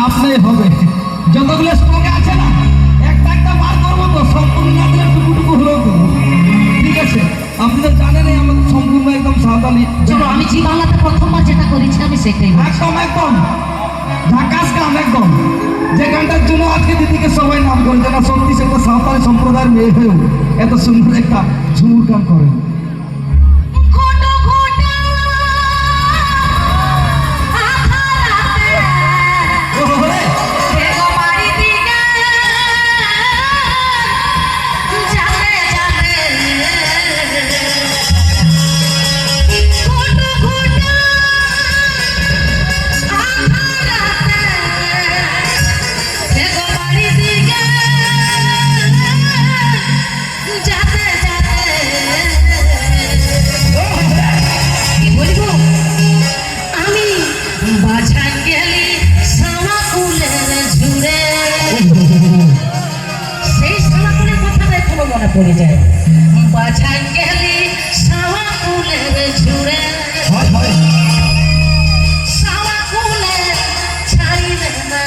চাপ নেই হবে। যতগুলো স্টকে আছে না একটা একটা বার করবো তো, সম্পূর্ণ না দিলে টুকু হলেও করবো। ঠিক আছে, আপনি তো জানেনই আমাদের সম্পূর্ণ একদম সাঁওতালি। চলো আমি জি বাংলাতে প্রথমবার যেটা করেছি আমি সেটাই একদম একদম ঝাকাস গান একদম। যে গানটার জন্য আজকে দিদিকে সবাই নাম করেছে না, সত্যি সেটা সাঁওতালি সম্প্রদায়ের মেয়ে হয়েও এত সুন্দর একটা ঝুমুর গান করেন। পড়ে যায় বাছা গেলি সাওয়া ফুলের ঝুড়ে, সাওয়া ফুলে ছাড়িলে না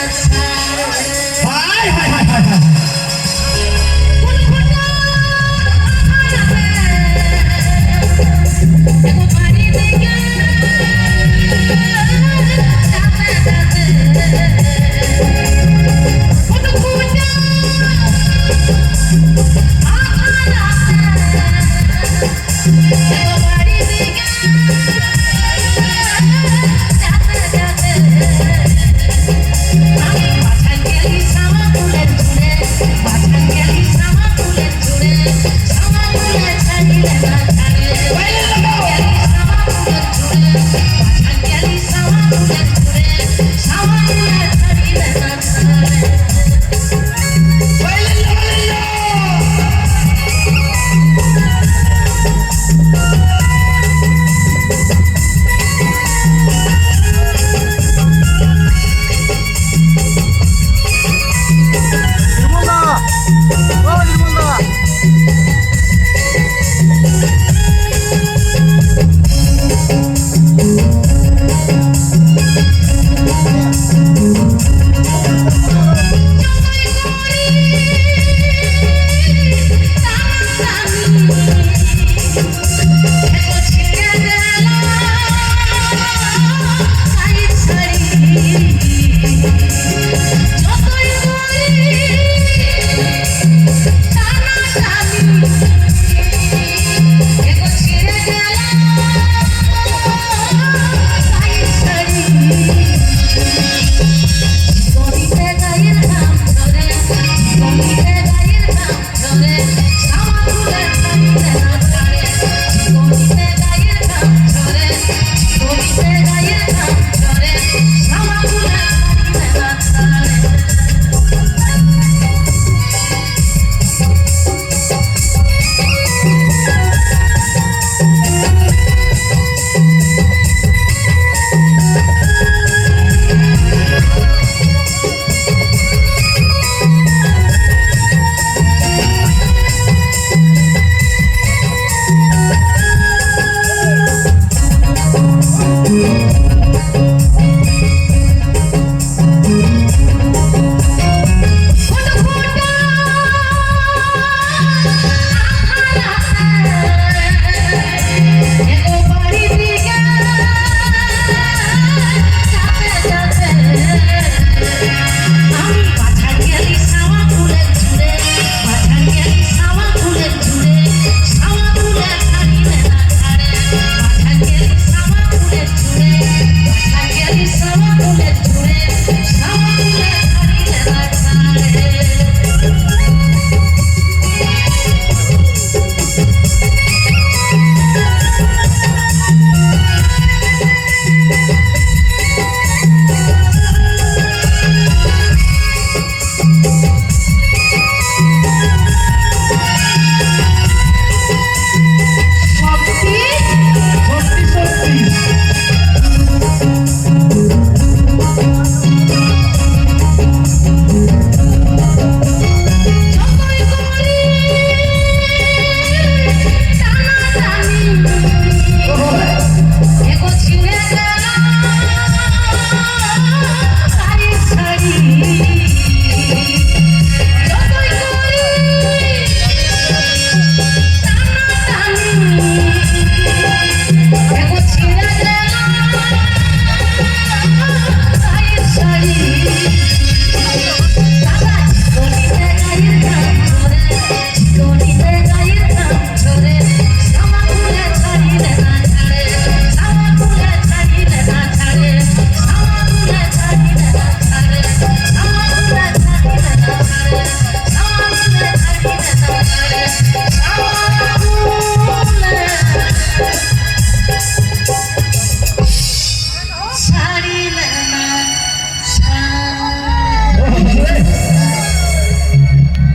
Come on,